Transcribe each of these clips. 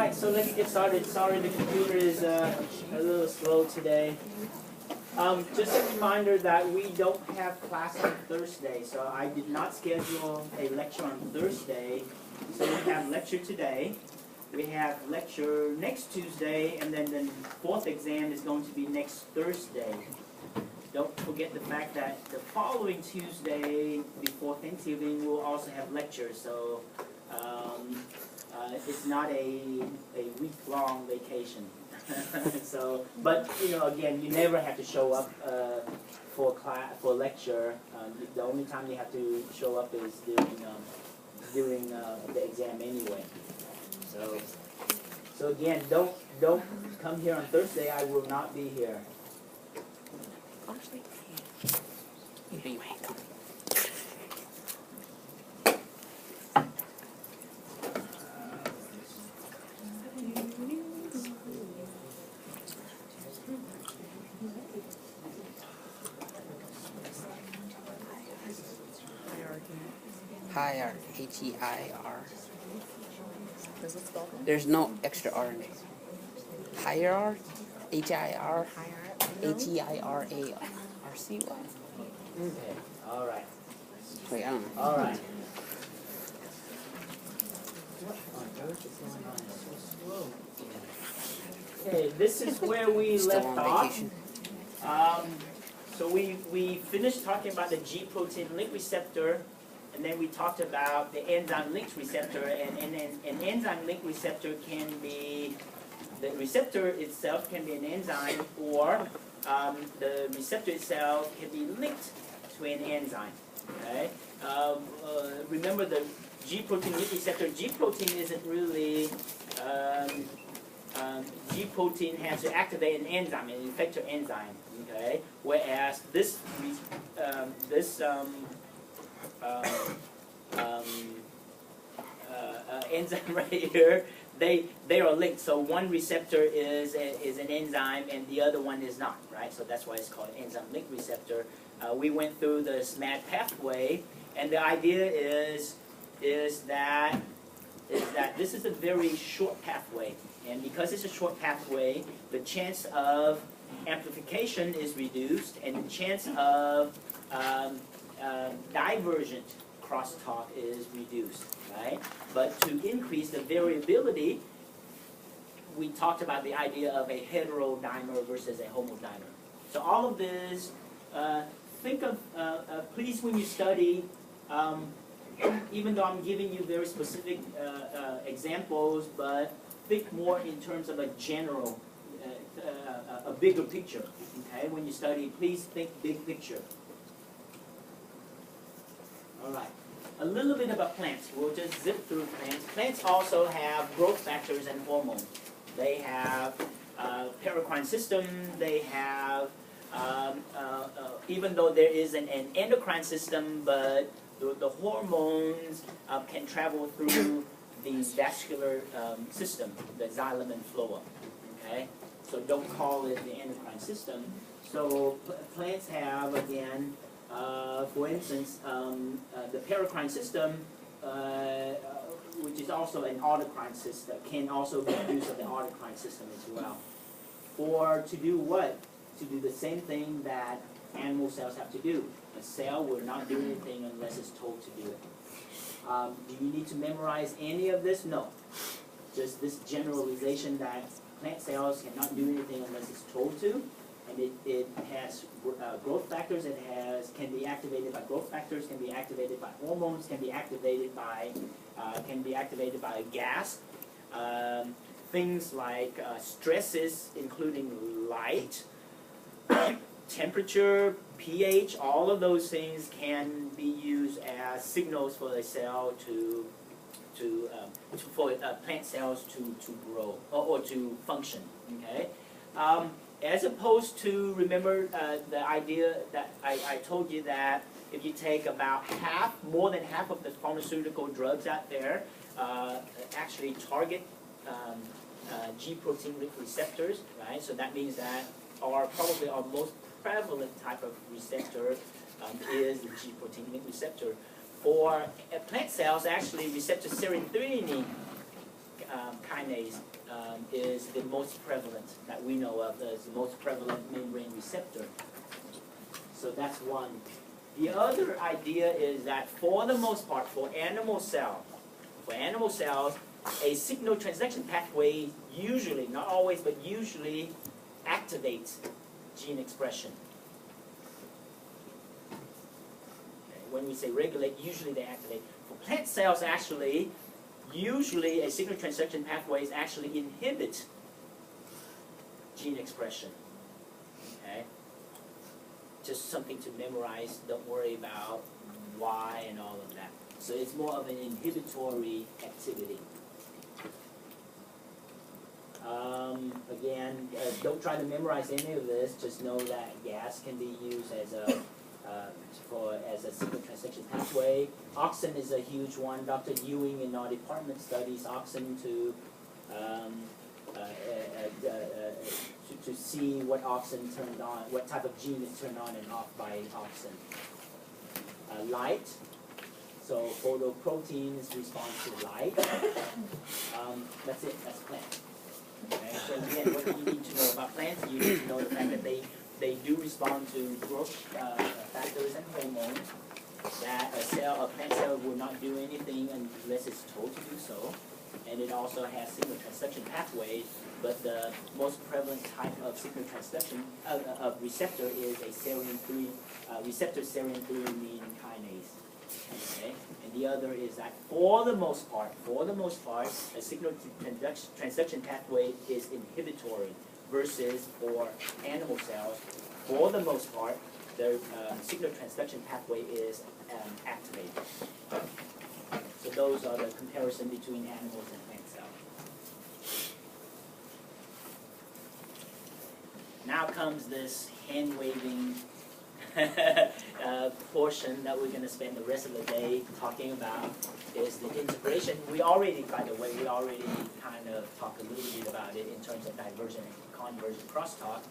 right, so let's get started. Sorry, the computer is a little slow today. Just a reminder that we don't have class on Thursday, so I did not schedule a lecture on Thursday. So we have lecture today. We have lecture next Tuesday, and then the fourth exam is going to be next Thursday. Don't forget the fact that the following Tuesday before Thanksgiving we'll also have lectures. So it's not a week-long vacation. So, but you know, again, you never have to show up for class for lecture. The only time you have to show up is during the exam anyway. So again, don't come here on Thursday. I will not be here. Hierarchy, H-E-I-R. Does it spell that? There's no extra R in it. Hierarchy, H-I-R, H-E-I-R-A-R-C-Y. Okay. All right. Wait, I don't know. All right. What on earth is going on? It's so slow. Okay, this is where we Still left on off. vacation. So we finished talking about the G protein link receptor, and then we talked about the enzyme link receptor, and an enzyme link receptor can be, the receptor itself can be an enzyme, or the receptor itself can be linked to an enzyme. Okay. Remember the G protein link receptor. G protein isn't really. G protein has to activate an enzyme, an effector enzyme. Okay. Whereas this enzyme right here, they are linked. So one receptor is an enzyme and the other one is not, right? So that's why it's called enzyme link receptor. We went through the SMAD pathway, and the idea is that this is a very short pathway, and because it's a short pathway, the chance of amplification is reduced, and the chance of divergent crosstalk is reduced, right? But to increase the variability, we talked about the idea of a heterodimer versus a homodimer. So all of this, think of, please when you study, even though I'm giving you very specific examples, but think more in terms of a general, a bigger picture, okay? When you study, please think big picture. All right. A little bit about plants. We'll just zip through plants. Plants also have growth factors and hormones. They have paracrine system. They have, even though there is an endocrine system, but the hormones can travel through the vascular system, the xylem and phloem. Okay, so don't call it the endocrine system. So plants have, again, for instance, the paracrine system, which is also an autocrine system, can also be used of the autocrine system as well. Or to do what? To do the same thing that animal cells have to do. A cell will not do anything unless it's told to do it. Do you need to memorize any of this? No. Just this generalization that plant cells cannot do anything unless it's told to. And it has growth factors. It can be activated by growth factors. Can be activated by hormones. Can be activated by a gas. Things like stresses, including light, temperature, pH. All of those things can be used as signals for a cell for plant cells to grow or to function. Okay. As opposed to, remember the idea that I told you that if you take about more than half of the pharmaceutical drugs out there actually target G protein receptors, right? So that means that probably our most prevalent type of receptor is the G protein receptor. For plant cells, actually, receptor serine-threonine kinase is the most prevalent that we know of, is the most prevalent membrane receptor. So that's one. The other idea is that for the most part, for animal cells, a signal transduction pathway usually, not always, but usually activates gene expression. Okay. When we say regulate, usually they activate. For plant cells, actually, usually a signal transduction pathways actually inhibit gene expression. Okay? Just something to memorize. Don't worry about why and all of that. So it's more of an inhibitory activity. Again, don't try to memorize any of this. Just know that gas can be used as a signal transduction pathway. Auxin is a huge one. Dr. Ewing in our department studies auxin to see what auxin turned on, what type of gene is turned on and off by auxin. Light. So photoproteins respond to light. That's it. That's plant. Okay. So again, what you need to know about plants, you need to know the fact that they do respond to growth factors and hormones. That a plant cell will not do anything unless it's told to do so. And it also has signal transduction pathways, but the most prevalent type of signal transduction of receptor is a serine-3 receptor serine-3 kinase. Okay, and the other is that for the most part, a signal transduction pathway is inhibitory, versus for animal cells, for the most part, the signal transduction pathway is activated. So those are the comparison between animals and plant cells. Now comes this hand-waving portion that we're going to spend the rest of the day talking about, is the integration. We already, by the way, kind of talked a little bit about it in terms of divergent and convergent crosstalk.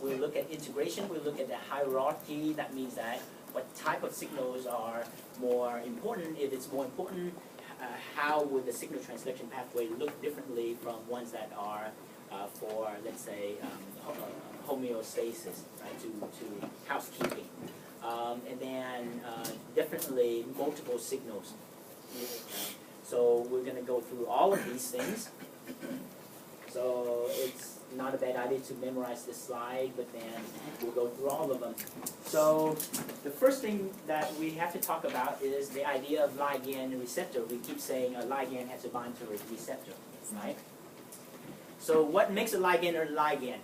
We look at integration, we look at the hierarchy. That means that what type of signals are more important. If it's more important, how would the signal transduction pathway look differently from ones that are for, let's say, homeostasis, right, to housekeeping. And then definitely multiple signals. So we're going to go through all of these things. So it's not a bad idea to memorize this slide, but then we'll go through all of them. So the first thing that we have to talk about is the idea of ligand and receptor. We keep saying a ligand has to bind to a receptor, right? So what makes a ligand a ligand?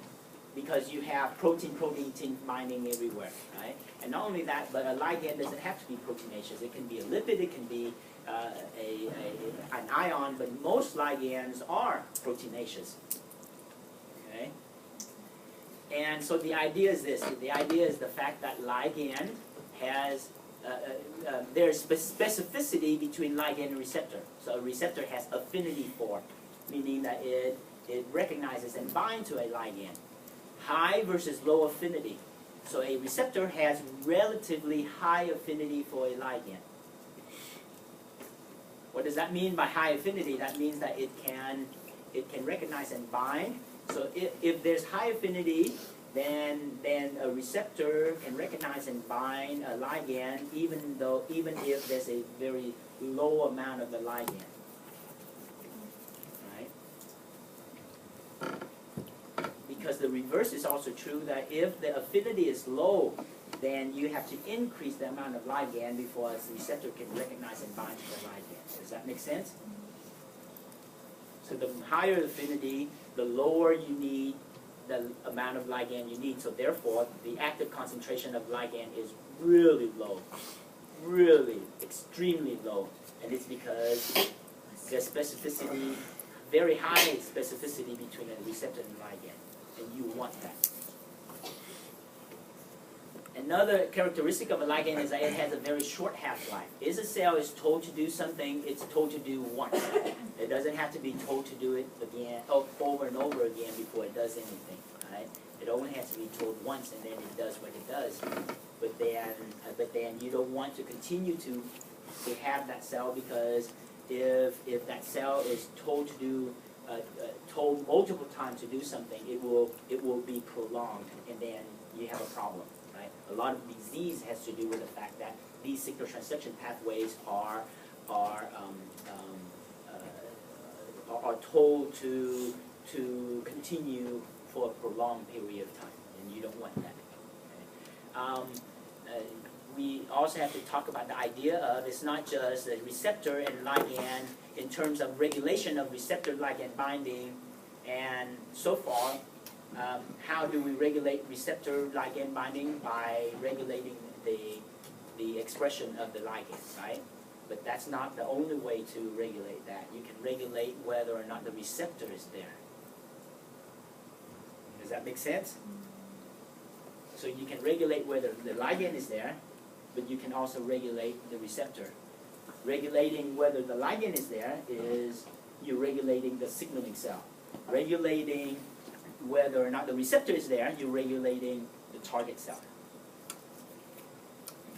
Because you have protein-protein binding everywhere, right? And not only that, but a ligand doesn't have to be proteinaceous. It can be a lipid, it can be an ion, but most ligands are proteinaceous. Okay? And so the idea is this. The idea is the fact that ligand has, there's specificity between ligand and receptor. So a receptor has affinity for, meaning that it recognizes and binds to a ligand. High versus low affinity. So a receptor has relatively high affinity for a ligand. What does that mean by high affinity? That means that it can recognize and bind. So if there's high affinity, then a receptor can recognize and bind a ligand even if there's a very low amount of the ligand. Because the reverse is also true, that if the affinity is low, then you have to increase the amount of ligand before the receptor can recognize and bind to the ligand. Does that make sense? So the higher affinity, the lower you need the amount of ligand you need. So therefore, the active concentration of ligand is really low, really extremely low. And it's because there's specificity, very high specificity between a receptor and ligand. And you want that. Another characteristic of a ligand is that it has a very short half-life. If a cell is told to do something, it's told to do once. It doesn't have to be told to do it again, over and over again before it does anything. Right? It only has to be told once, and then it does what it does. But then you don't want to continue to have that cell, because if that cell is told to do told multiple times to do something, it will be prolonged, and then you have a problem, right? A lot of disease has to do with the fact that these signal transduction pathways are told to continue for a prolonged period of time, and you don't want that. Okay? We also have to talk about the idea of it's not just the receptor and ligand in terms of regulation of receptor ligand binding, and so far, how do we regulate receptor ligand binding? By regulating the expression of the ligand, right? But that's not the only way to regulate that. You can regulate whether or not the receptor is there. Does that make sense? So you can regulate whether the ligand is there, but you can also regulate the receptor. Regulating whether the ligand is there is you're regulating the signaling cell. Regulating whether or not the receptor is there, you're regulating the target cell.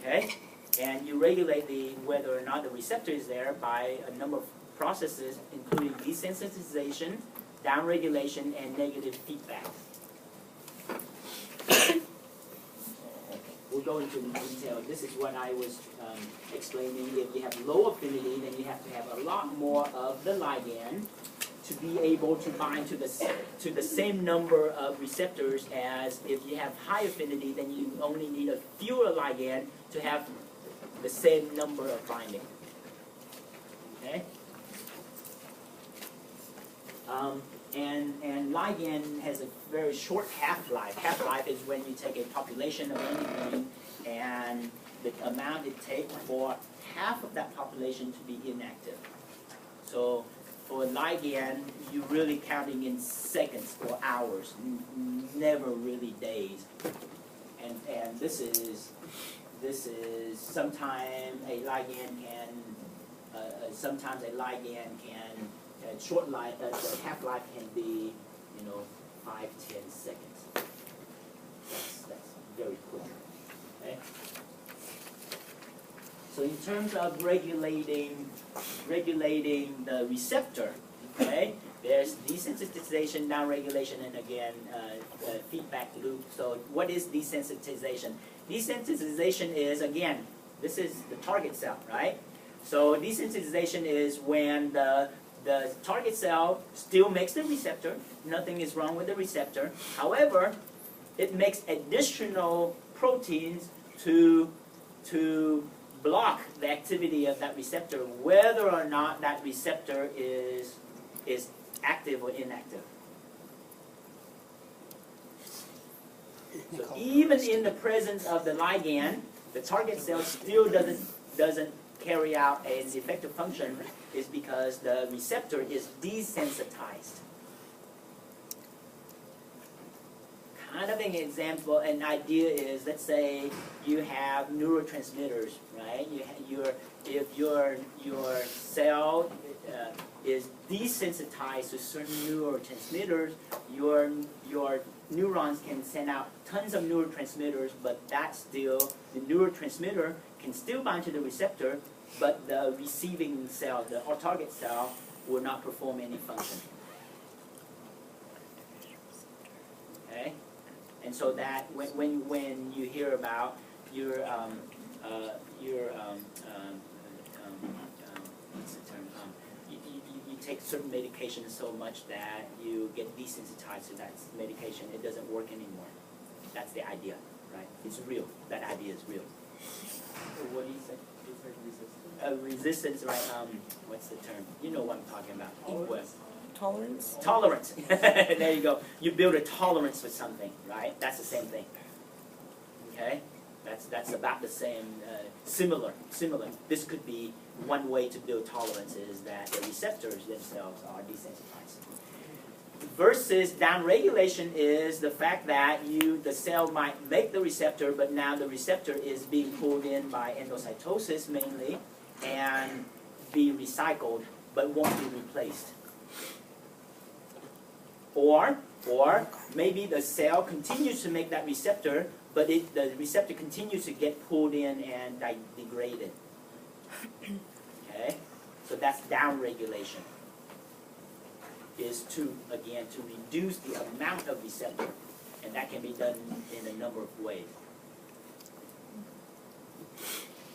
Okay? And you regulate whether or not the receptor is there by a number of processes, including desensitization, downregulation, and negative feedback. We'll go into the detail. This is what I was explaining. If you have low affinity, then you have to have a lot more of the ligand to be able to bind to the same number of receptors as if you have high affinity, then you only need a fewer ligand to have the same number of binding. Okay? And ligand has a very short half-life. Half-life is when you take a population of anything and the amount it takes for half of that population to be inactive. So for ligand, you're really counting in seconds or hours, never really days. And this is sometimes a ligand can short life, the half-life can be, 5-10 seconds. That's very quick. Okay? So in terms of regulating the receptor, okay, there's desensitization, downregulation, and again, feedback loop. So what is desensitization? Desensitization is, again, this is the target cell, right? So desensitization is when the target cell still makes the receptor. Nothing is wrong with the receptor. However, it makes additional proteins to block the activity of that receptor, whether or not that receptor is active or inactive. So even in the presence of the ligand, the target cell still doesn't carry out an effective function, is because the receptor is desensitized. Kind of an example, an idea is, let's say you have neurotransmitters, right? If your cell is desensitized to certain neurotransmitters, your neurons can send out tons of neurotransmitters, but the neurotransmitter can still bind to the receptor, but the receiving cell, the target cell, will not perform any function. Okay? And so that when you hear about your what's the term? You take certain medications so much that you get desensitized to that medication, it doesn't work anymore. That's the idea, right? It's real. That idea is real. What do you say? Resistance, right? What's the term? You know what I'm talking about. Tolerance? Tolerance. There you go. You build a tolerance for something, right? That's the same thing. Okay? That's about the same, similar. This could be one way to build tolerance is that the receptors themselves are desensitized. Versus downregulation is the fact that the cell might make the receptor, but now the receptor is being pulled in by endocytosis mainly and be recycled, but won't be replaced. Or maybe the cell continues to make that receptor, but the receptor continues to get pulled in and degraded. Okay? So that's downregulation. is to, again, to reduce the amount of receptor. And that can be done in a number of ways.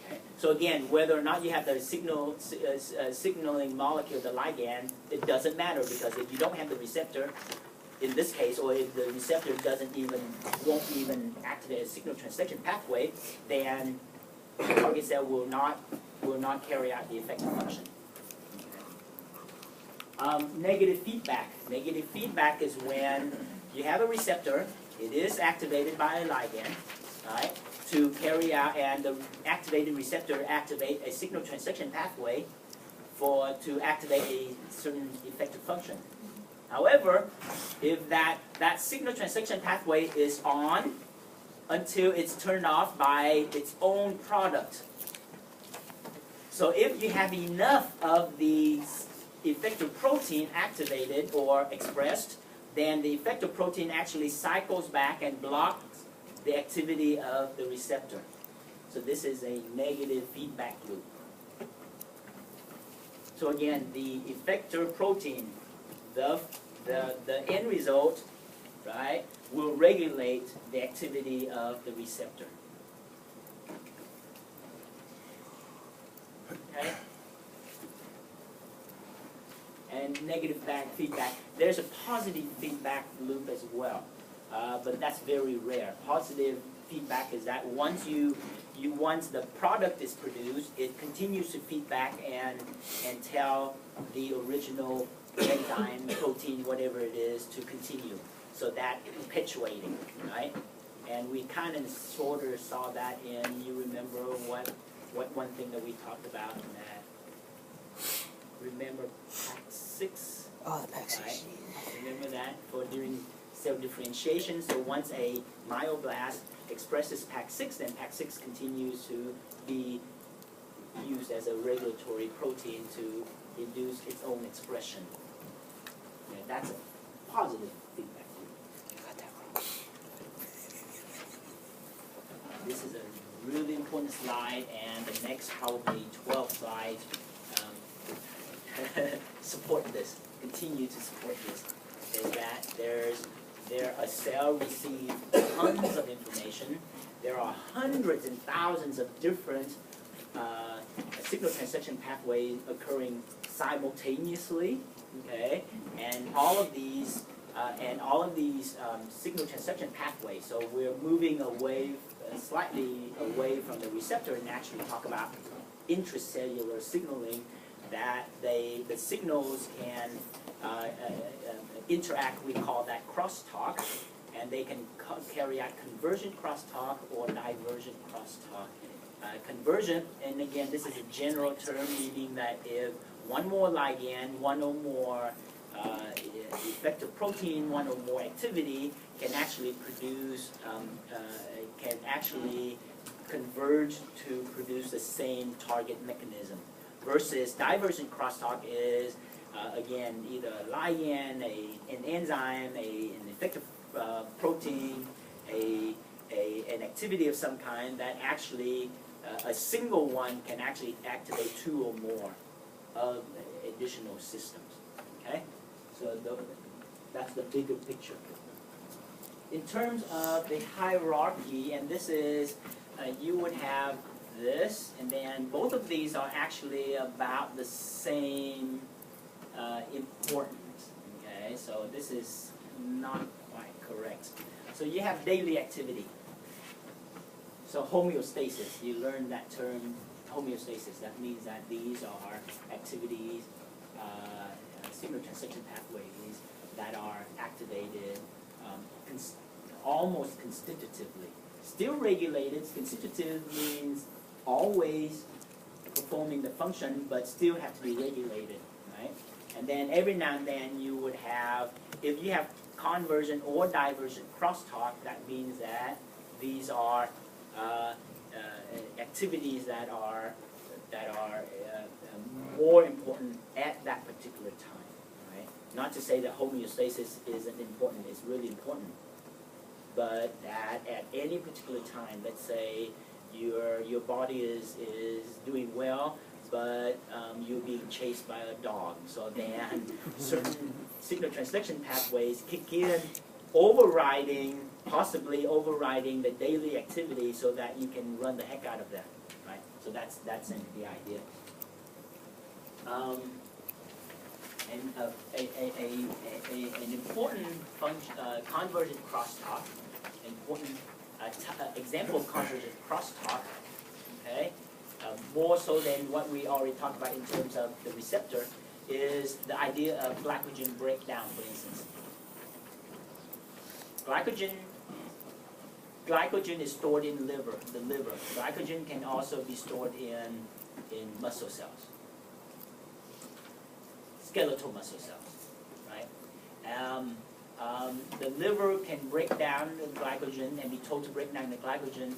Okay. So again, whether or not you have the signaling molecule, the ligand, it doesn't matter, because if you don't have the receptor, in this case, or if the receptor won't even activate a signal transduction pathway, then the target cell will not carry out the effective function. Negative feedback. Negative feedback is when you have a receptor, it is activated by a ligand, right, to carry out, and the activated receptor activate a signal transduction pathway to activate a certain effective function. However, if that signal transduction pathway is on until it's turned off by its own product. So if you have enough of the effector protein activated or expressed, then the effector protein actually cycles back and blocks the activity of the receptor. So this is a negative feedback loop. So again, the effector protein, the end result, right, will regulate the activity of the receptor. Okay? And negative feedback. There's a positive feedback loop as well, but that's very rare. Positive feedback is that once the product is produced, it continues to feedback and tell the original enzyme, protein, whatever it is, to continue. So that perpetuating, right? And we kind of sort of saw that in, you remember what one thing that we talked about in that, remember PAX6? Oh, the PAX6. Right? Remember that for during cell differentiation. So once a myoblast expresses PAX6, then PAX6 continues to be used as a regulatory protein to induce its own expression. And that's a positive feedback loop. You got that wrong. This is a really important slide, and the next probably 12 slides support this, continue to support this, is that a cell receives tons of information. There are hundreds and thousands of different signal transduction pathways occurring simultaneously, okay? And all of these signal transduction pathways, so we're moving away, slightly away from the receptor and actually talk about intracellular signaling, that the signals can interact. We call that crosstalk, and they can carry out convergent crosstalk or divergent crosstalk. Convergent, and again, this is a general term, meaning that if one more ligand, one or more effector protein, one or more activity can actually produce, can actually converge to produce the same target mechanism. Versus divergent crosstalk is, again, either a ligand, an enzyme, an effector protein, an activity of some kind that actually, a single one can actually activate two or more of additional systems. Okay? So that's the bigger picture. In terms of the hierarchy, and this is, you would have this, and then both of these are actually about the same importance. Okay, so this is not quite correct. So you have daily activity. So homeostasis, you learn that term, homeostasis. That means that these are activities, signal transduction pathways that are activated almost constitutively. Still regulated. Constitutive means always performing the function, but still have to be regulated, right? And then every now and then you would have, if you have convergent or divergent crosstalk, that means that these are activities that are more important at that particular time, right? Not to say that homeostasis isn't important; it's really important. But that at any particular time, let's say your body is doing well, but you're being chased by a dog. So then certain signal transduction pathways kick in, possibly overriding the daily activity so that you can run the heck out of that, right? So that's the idea. And an important function, convergent crosstalk, important example of convergent crosstalk, okay, more so than what we already talked about in terms of the receptor, is the idea of glycogen breakdown, for instance. Glycogen is stored in the liver. Glycogen can also be stored in muscle cells, skeletal muscle cells, right? The liver can break down the glycogen and be told to break down the glycogen.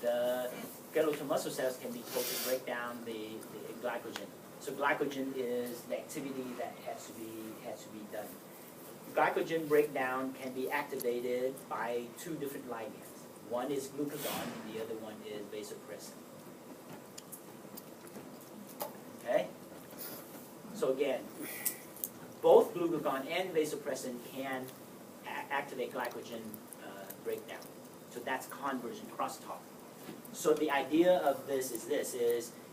The skeletal muscle cells can be told to break down the glycogen. So glycogen is the activity that has to be done. Glycogen breakdown can be activated by two different ligands. One is glucagon, and the other one is vasopressin. Okay? So again, both glucagon and vasopressin can activate glycogen breakdown. So that's convergent crosstalk. So the idea of this is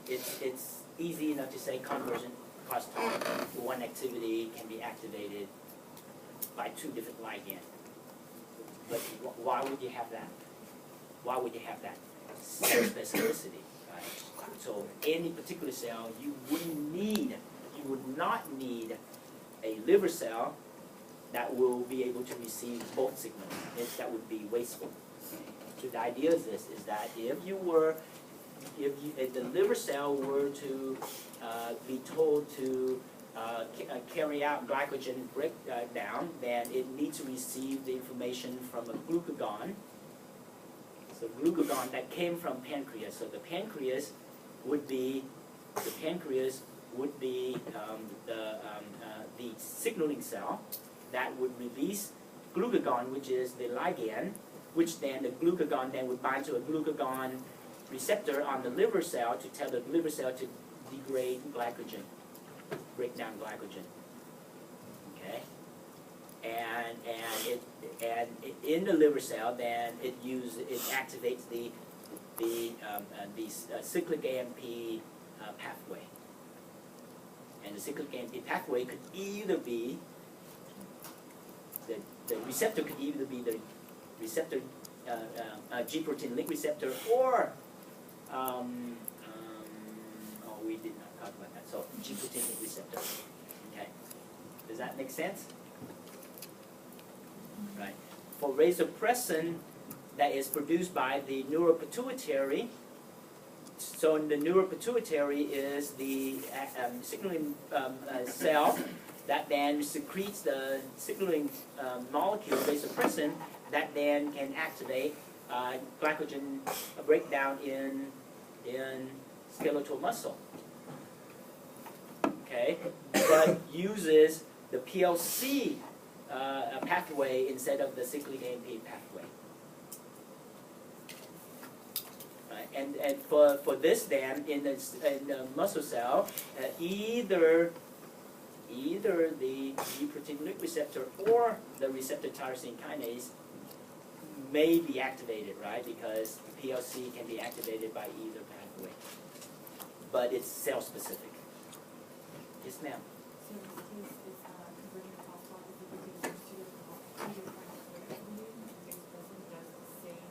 it's easy enough to say convergent crosstalk. One activity can be activated by two different ligands. But why would you have that? Why would you have that? Cell specificity, right? So any particular cell, you would not need a liver cell that will be able to receive both signals. That would be wasteful. So the idea is this: is that if the liver cell were to be told to carry out glycogen breakdown, then it needs to receive the information from a glucagon. So glucagon that came from pancreas. So the pancreas would be the signaling cell that would release glucagon, which is the ligand, which then the glucagon then would bind to a glucagon receptor on the liver cell to tell the liver cell to degrade glycogen, break down glycogen. Okay, and in the liver cell, then it activates the cyclic AMP pathway, and the cyclic AMP pathway could either be the receptor could either be the receptor G protein link receptor or we did not talk about that. So G protein link receptor. Okay, does that make sense? Right. For vasopressin, that is produced by the neuropituitary. So the neuropituitary is the signaling cell that then secretes the signaling molecule vasopressin that then can activate glycogen breakdown in skeletal muscle. Okay, but uses the PLC pathway instead of the cyclic AMP pathway. Right. And for this then in the muscle cell, either the G protein link receptor or the receptor tyrosine kinase may be activated, right? Because PLC can be activated by either pathway, but it's cell specific. Yes, ma'am. So in this case, this convergent crosstalk is because two different does the same.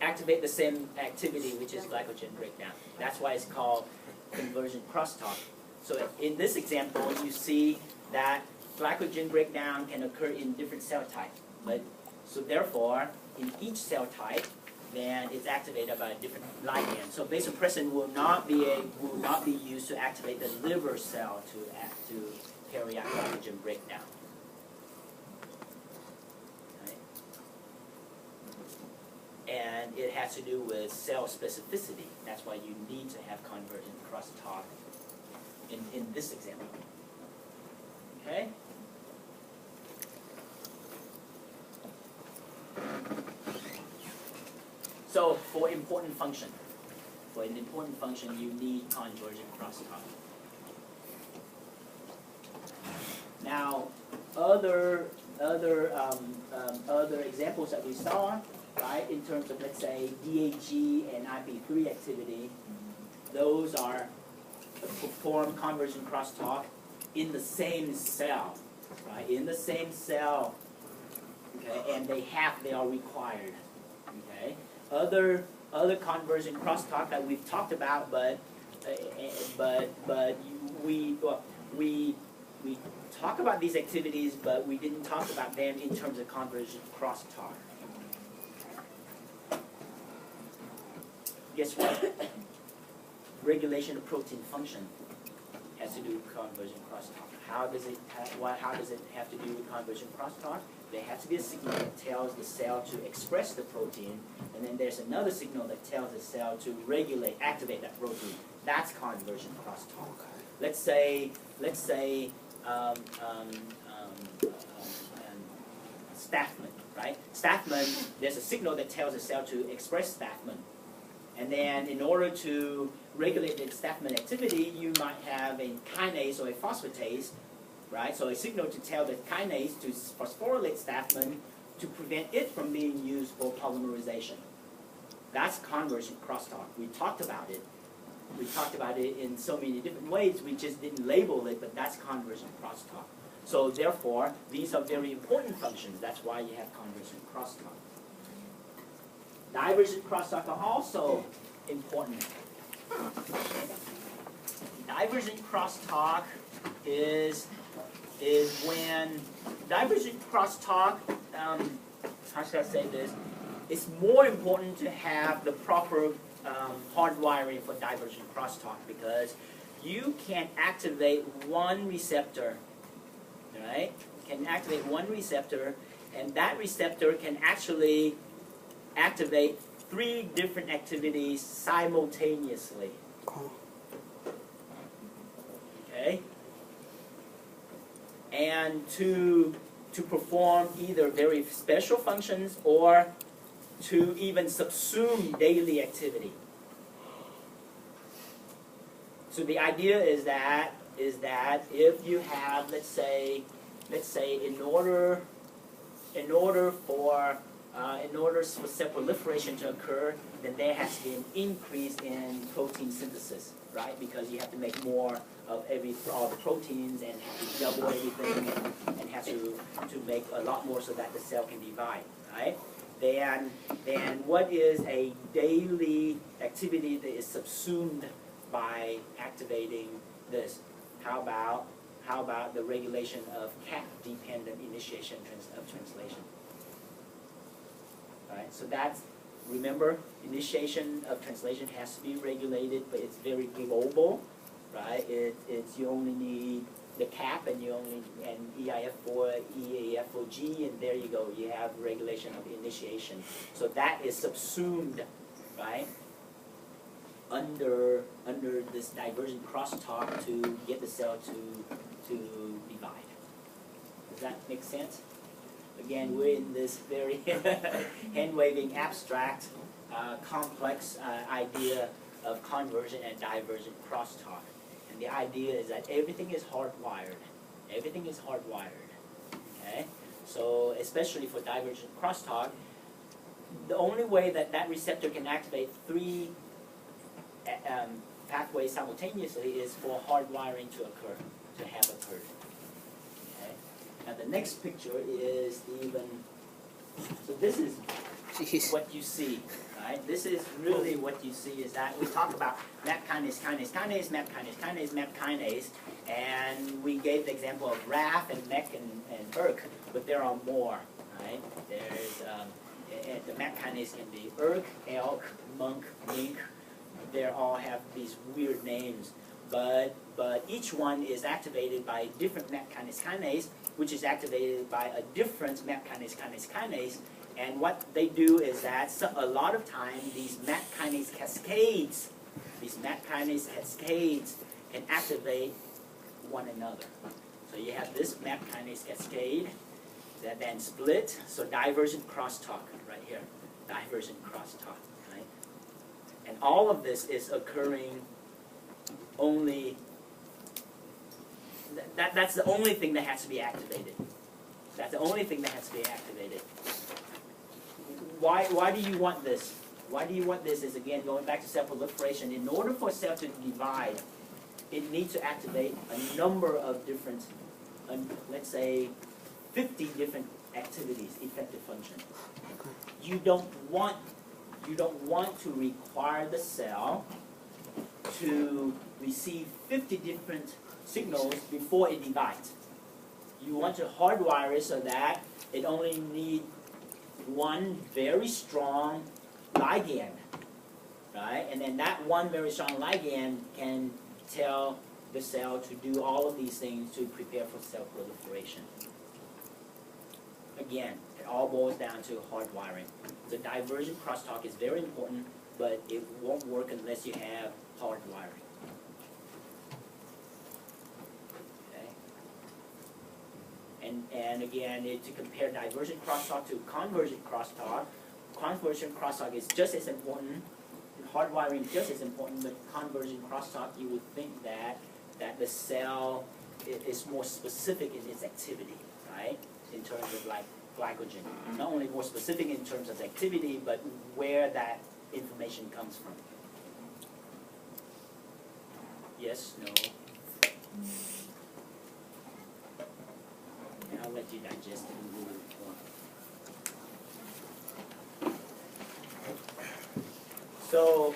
Activate the same activity, which is glycogen breakdown. That's why it's called convergent crosstalk. So in this example, you see that glycogen breakdown can occur in different cell types. But so therefore, in each cell type, then it's activated by a different ligand. So vasopressin will not be used to activate the liver cell to carry out glycogen breakdown. Right? And it has to do with cell specificity. That's why you need to have convergent crosstalk in this example. Okay? So for an important function, you need convergent crosstalk. Now, other examples that we saw, right, in terms of, let's say, DAG and IP3 activity, those are perform conversion crosstalk in the same cell, right, in the same cell, okay, and they are required, okay. Other conversion crosstalk that we've talked about, but we talk about these activities, but we didn't talk about them in terms of conversion crosstalk. Guess what? Regulation of protein function has to do with conversion crosstalk. How does it have to do with conversion crosstalk? There has to be a signal that tells the cell to express the protein, and then there's another signal that tells the cell to activate that protein. That's conversion crosstalk. Let's say Stathman, right? Stathman, there's a signal that tells the cell to express Stathman. And then in order to regulate the Stathman activity, you might have a kinase or a phosphatase, right? So a signal to tell the kinase to phosphorylate Stathman to prevent it from being used for polymerization. That's conversion crosstalk. We talked about it. We talked about it in so many different ways. We just didn't label it, but that's conversion crosstalk. So therefore, these are very important functions. That's why you have conversion crosstalk. Divergent crosstalk are also important. Divergent crosstalk is when divergent crosstalk, how should I say this? It's more important to have the proper hardwiring for divergent crosstalk, because you can activate one receptor, right? You can activate one receptor, and that receptor can actually activate 3 different activities simultaneously. Okay? And to perform either very special functions or to even subsume daily activity. So the idea is that if you have, let's say in order for cell proliferation to occur, then there has to be an increase in protein synthesis, right? Because you have to make more of all the proteins and have to double everything and have to make a lot more so that the cell can divide, right? Then what is a daily activity that is subsumed by activating this? How about the regulation of CAP-dependent initiation of translation? Right, so that's, remember, initiation of translation has to be regulated, but it's very global, right? You only need the CAP and EIF4, EAF4G, and there you go. You have regulation of initiation. So that is subsumed, right, under this divergent crosstalk to get the cell to divide. Does that make sense? Again, we're in this very hand-waving, abstract, complex idea of convergent and divergent crosstalk. And the idea is that everything is hardwired. Everything is hardwired. Okay? So especially for divergent crosstalk, the only way that receptor can activate 3 pathways simultaneously is for hardwiring to have occurred. Now the next picture is so this is what you see, right? This is really what you see, is that we talk about MAP kinase, kinase, kinase, MAP kinase, kinase, MAP kinase, and we gave the example of RAF and MEK and ERK, but there are more, right? There's, the MAP kinase can be ERK, ELK, MUNK, MINK. They all have these weird names, but each one is activated by a different MAP kinase kinase, which is activated by a different MAP kinase kinase kinase. And what they do is that a lot of time these MAP kinase cascades can activate one another. So you have this MAP kinase cascade that then split. So divergent crosstalk right here, divergent crosstalk, right? And all of this is occurring only. That's the only thing that has to be activated. only thing that has to be activated. Why do you want this? Why do you want this is, again, going back to cell proliferation. In order for a cell to divide, it needs to activate a number of different, let's say, 50 different activities, effective function. You don't want to require the cell to receive 50 different signals before it divides. You want to hardwire it so that it only needs one very strong ligand, right? And then that one very strong ligand can tell the cell to do all of these things to prepare for cell proliferation. Again, it all boils down to hardwiring. The divergent crosstalk is very important, but it won't work unless you have hardwiring. Okay? And again, to compare divergent crosstalk to convergent crosstalk is just as important. Hardwiring is just as important, but convergent crosstalk, you would think that the cell is more specific in its activity, right? In terms of like glycogen. Not only more specific in terms of activity, but where that information comes from. Yes, no. And I'll let you digest it in Google form. So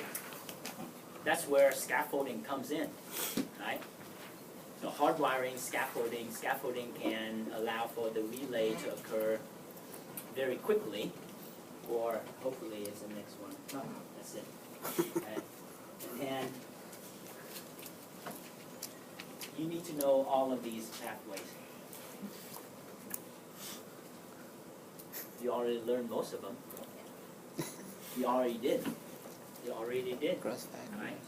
that's where scaffolding comes in, right? So hardwiring, scaffolding can allow for the relay to occur very quickly, or hopefully it's the next one. No, that's it. Okay. And you need to know all of these pathways. You already learned most of them. You already did. You already did. Right?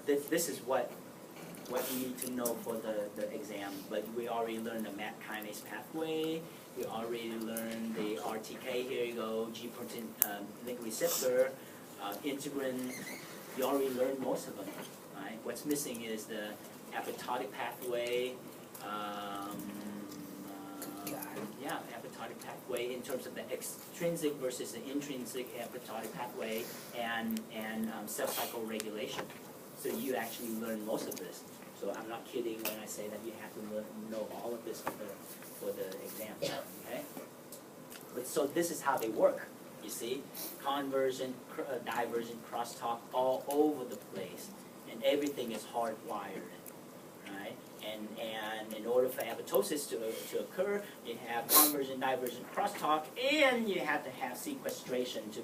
This is what you need to know for the exam. But we already learned the MAP kinase pathway. We already learned the RTK. Here you go, G protein link receptor, integrin. You already learned most of them. Right? What's missing is the apoptotic pathway. Apoptotic pathway in terms of the extrinsic versus the intrinsic apoptotic pathway and cell cycle regulation. So you actually learn most of this. So I'm not kidding when I say that you have to know all of this for the exam. Okay. But so this is how they work. You see, convergent, divergent, crosstalk all over the place, and everything is hardwired. Right? And in order for apoptosis to occur, you have convergent, divergent, crosstalk, and you have to have sequestration to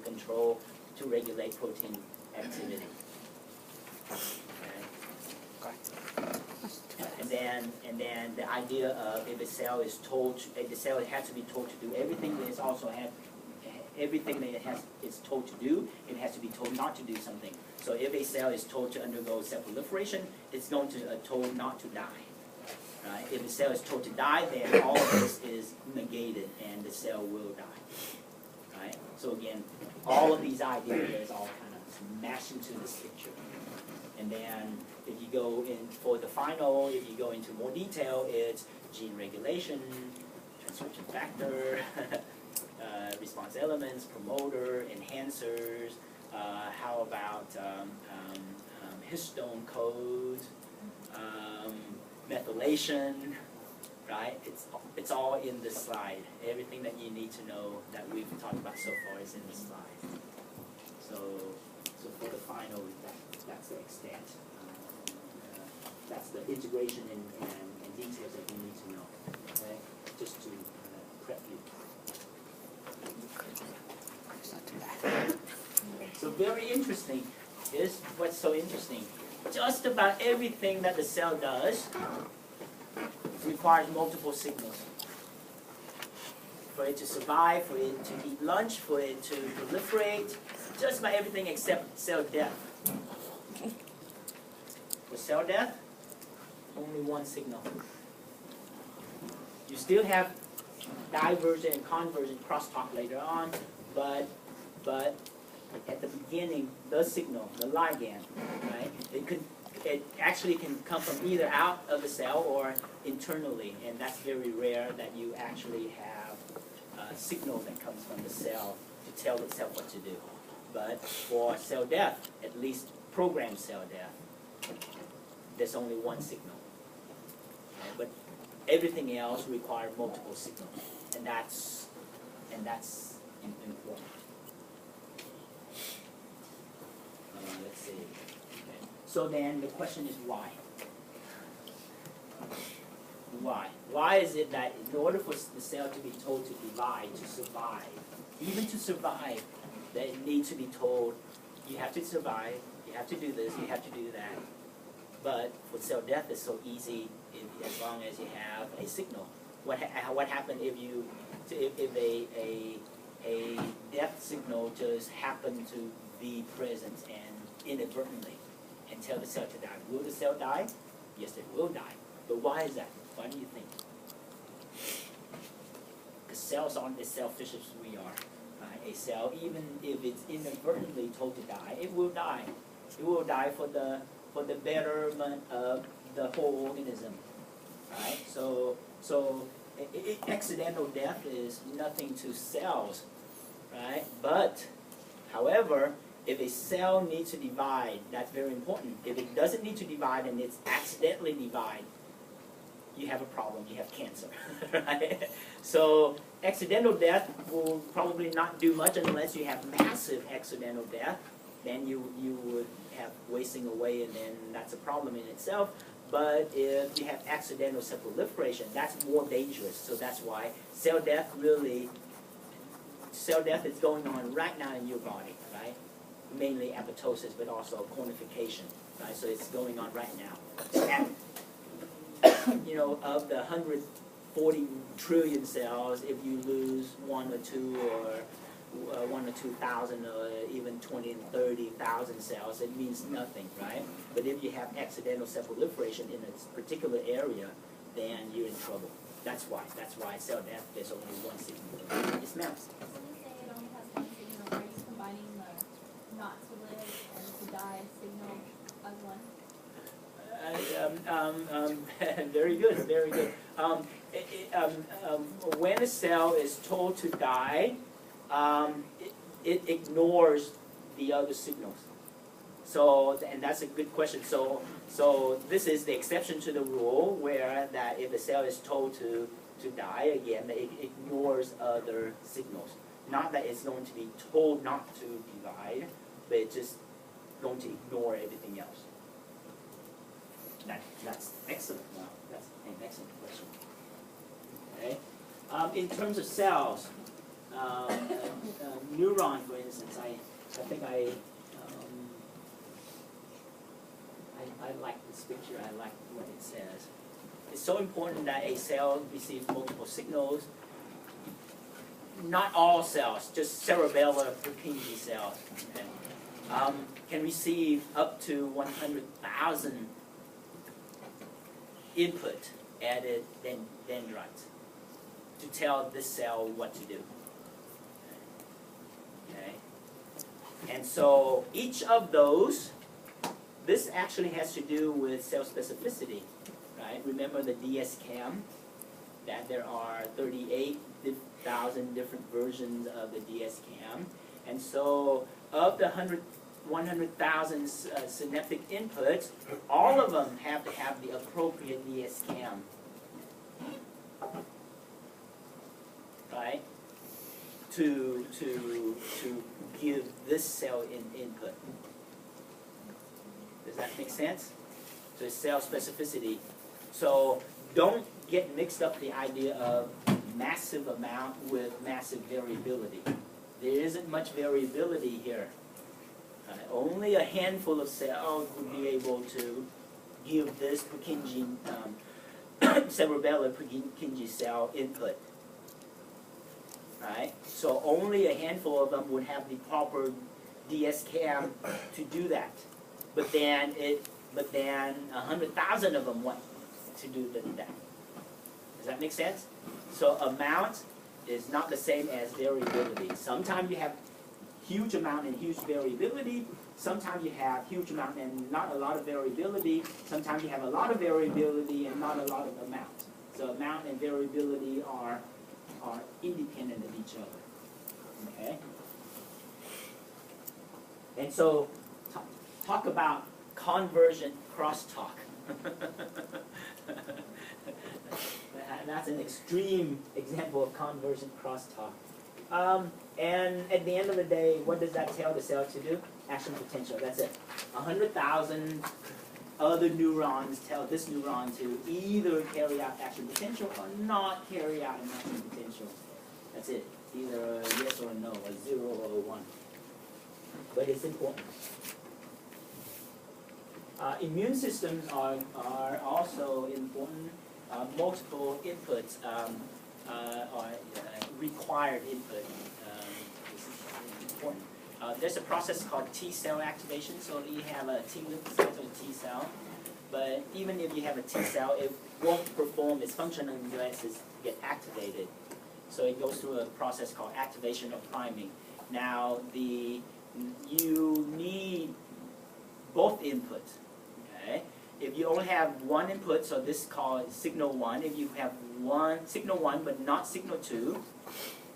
regulate protein activity. Okay. And then the idea of if a cell is told, the cell has to be told to do everything, but it's also everything that it's told to do, it has to be told not to do something. So if a cell is told to undergo cell proliferation, it's going to told not to die. Right? If a cell is told to die, then all of this is negated and the cell will die. Right? So again, all of these ideas all kind of smash into this picture. And then if you go in for the final, if you go into more detail, it's gene regulation, transcription factor, response elements, promoter, enhancers, how about histone codes, methylation, right? It's all in this slide. Everything that you need to know that we've talked about so far is in this slide. So for the final, that's the extent. That's the integration and details that you need to know. Okay, just to prep you. It's not too bad. So very interesting. Here's what's so interesting. Just about everything that the cell does requires multiple signals. For it to survive, for it to eat lunch, for it to proliferate, just about everything except cell death. For cell death, only one signal. You still have divergent and convergent crosstalk later on, but at the beginning, the signal, the ligand, right? it actually can come from either out of the cell or internally, and that's very rare that you actually have a signal that comes from the cell to tell the cell what to do. But for cell death, at least programmed cell death, there's only one signal. But everything else requires multiple signals, and that's important. Let's see. Okay. So then the question is why? Why? Why is it that in order for the cell to be told to divide, to survive, even to survive, that it needs to be told, you have to survive, you have to do this, you have to do that. But for cell death, it's so easy as long as you have a signal. What happens if a death signal just happened to be present and inadvertently and tell the cell to die? Will the cell die? Yes, it will die. But why is that? Why do you think? Because cells aren't as selfish as we are. A cell, even if it's inadvertently told to die, it will die. It will die for the betterment of the whole organism. Right? So accidental death is nothing to cells, right? But, however, if a cell needs to divide, that's very important. If it doesn't need to divide and it's accidentally divide, you have a problem. You have cancer, right? So accidental death will probably not do much unless you have massive accidental death. Then you would have wasting away, and then that's a problem in itself. But if you have accidental cell proliferation, that's more dangerous. So that's why cell death is going on right now in your body, right? Mainly apoptosis, but also cornification, right? So it's going on right now. And, of the 140 trillion cells, if you lose 1 or 2 or 1 or 2,000 or even 20 and 30,000 cells, it means nothing, right? But if you have accidental cell proliferation in a particular area, then you're in trouble. That's why cell death, there's only one signal. Yes, ma'am. So you say it only has one signal, are you combining the not to live and to die signal as one? Very good, very good. When a cell is told to die, it ignores the other signals. So, and that's a good question. So this is the exception to the rule, where that if a cell is told to die, again, it ignores other signals. Not that it's going to be told not to divide, but it's just going to ignore everything else. That's excellent. Wow, that's an excellent question. Okay. In terms of cells, neuron, for instance, I think I like this picture. I like what it says. It's so important that a cell receives multiple signals. Not all cells, just cerebellar Purkinje cells, okay, can receive up to 100,000 input added dendrites to tell this cell what to do. Okay? And so each of those, this actually has to do with cell specificity, right? Remember the DS-CAM, that there are 38,000 different versions of the DS-CAM. And so of the 100,000 synaptic inputs, all of them have to have the appropriate DS-CAM, right? To give this cell input. Does that make sense? So it's cell specificity. So don't get mixed up the idea of massive amount with massive variability. There isn't much variability here. Only a handful of cells would be able to give this Purkinje, cerebellar Purkinje cell input. Right? So only a handful of them would have the proper DS-CAM to do that. But then 100,000 of them want to do that. Does that make sense? So amount is not the same as variability. Sometimes you have huge amount and huge variability. Sometimes you have huge amount and not a lot of variability. Sometimes you have a lot of variability and not a lot of amount. So amount and variability are independent of each other. Okay? And so talk about convergent crosstalk. That's an extreme example of convergent crosstalk. And at the end of the day, what does that tell the cell to do? Action potential, that's it. 100,000 other neurons tell this neuron to either carry out action potential or not carry out an action potential. That's it. Either a yes or a no, a 0 or a 1. But it's important. Immune systems are also important. Multiple inputs are required input. This is important. There's a process called T cell activation. So you have a T lymphocyte or a T cell, but even if you have a T cell, it won't perform its function unless it gets activated. So it goes through a process called activation or priming. Now you need both inputs. Okay? If you only have one input, so this is called signal 1. If you have signal 1 but not signal 2,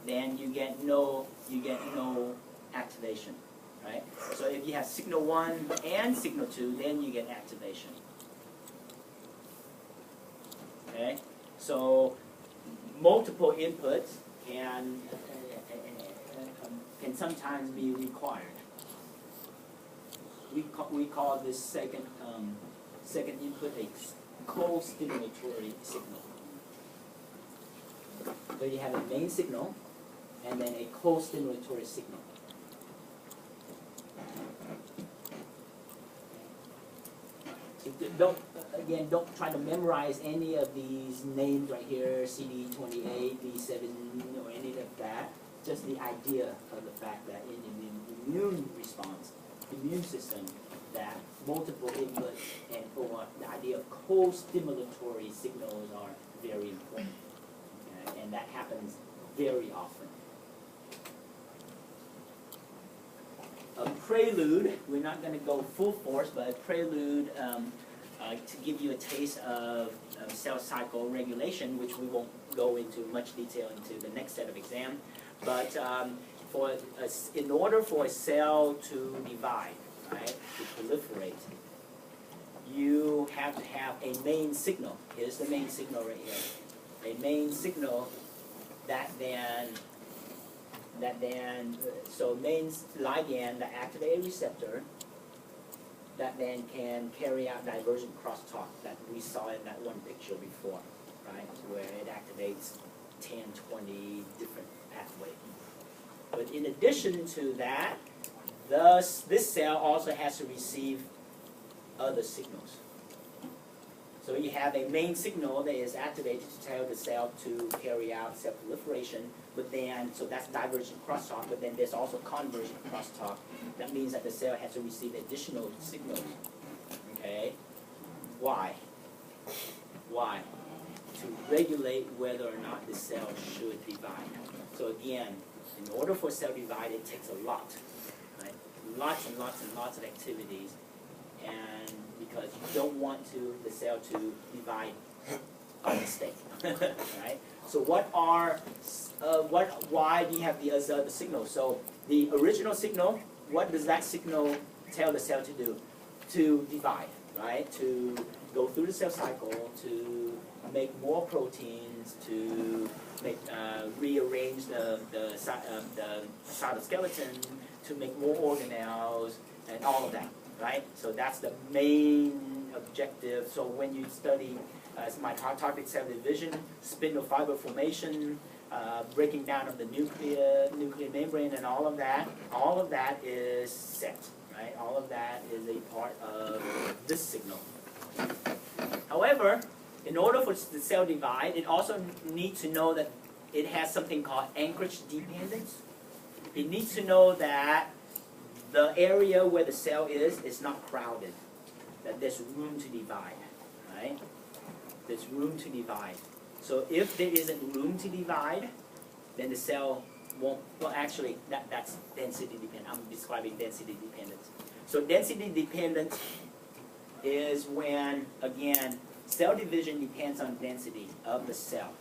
then you get no activation. Right? So if you have signal 1 and signal 2, then you get activation. Okay? So multiple inputs can sometimes be required. We call this second input a co-stimulatory signal. So you have a main signal and then a co-stimulatory signal. Don't try to memorize any of these names right here, CD28, B7, or any of that. Just the idea of the fact that in the immune response, immune system, that multiple inputs or the idea of co-stimulatory signals are very important. Okay? And that happens very often. A prelude, we're not going to go full force, but a prelude to give you a taste of cell cycle regulation, which we won't go into much detail into the next set of exams. But in order for a cell to divide, right, to proliferate, you have to have a main signal. Here's the main signal right here. A main signal so main ligand, the activated receptor, that then can carry out divergent crosstalk that we saw in that one picture before, right, where it activates 10, 20 different pathways. But in addition to that, this cell also has to receive other signals. So you have a main signal that is activated to tell the cell to carry out cell proliferation, but then, so that's divergent crosstalk, but then there's also convergent crosstalk. That means that the cell has to receive additional signals. Okay? Why? Why? To regulate whether or not the cell should divide. So again, in order for a cell to divide, it takes a lot. Right? Lots and lots and lots of activities. And because you don't want the cell to divide by mistake, right? So why do you have the other signal? So the original signal, what does that signal tell the cell to do? To divide, right? To go through the cell cycle, to make more proteins, to rearrange the cytoskeleton, to make more organelles, and all of that. Right? So that's the main objective. So when you study mitotic cell division, spindle fiber formation, breaking down of the nuclear membrane and all of that is set. Right? All of that is a part of this signal. However, in order for the cell divide, it also needs to know that it has something called anchorage dependence. It needs to know that the area where the cell is not crowded, that there's room to divide, right? There's room to divide. So if there isn't room to divide, then the cell won't, well, actually, that's density dependent. I'm describing density dependence. So density dependence is when, again, cell division depends on density of the cell.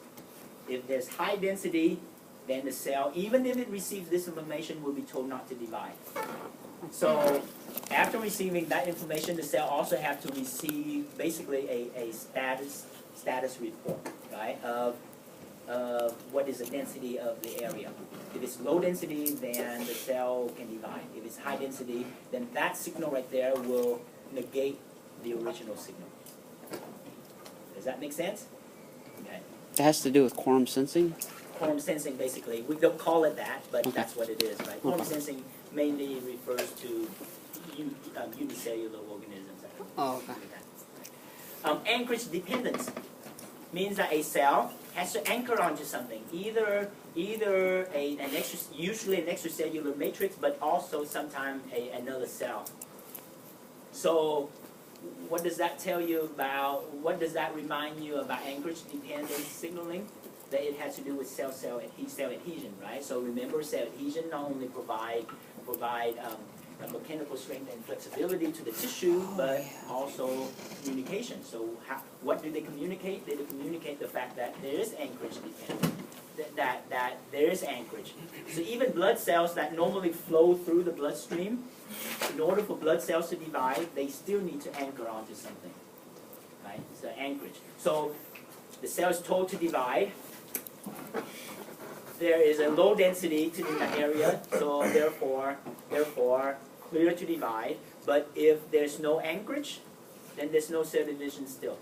If there's high density, then the cell, even if it receives this information, will be told not to divide. So after receiving that information, the cell also have to receive basically a status report, right, of what is the density of the area. If it's low density, then the cell can divide. If it's high density, then that signal right there will negate the original signal. Does that make sense? Okay. It has to do with quorum sensing. Quorum sensing, basically, we don't call it that, but that's what it is, right? Quorum sensing mainly refers to unicellular organisms. Oh, okay. Anchorage dependence means that a cell has to anchor onto something, either usually an extracellular matrix, but also sometimes another cell. So what does that tell you about, what does that remind you about anchorage dependence signaling? That it has to do with cell adhesion, right? So remember, cell adhesion not only provide a mechanical strength and flexibility to the tissue, but also communication. So what do they communicate? They communicate the fact that there is anchorage dependence, that there is anchorage. So even blood cells that normally flow through the bloodstream, in order for blood cells to divide, they still need to anchor onto something, right? So anchorage. So the cell is told to divide. There is a low density in that area, so therefore clear to divide. But if there's no anchorage, then there's no cell division still.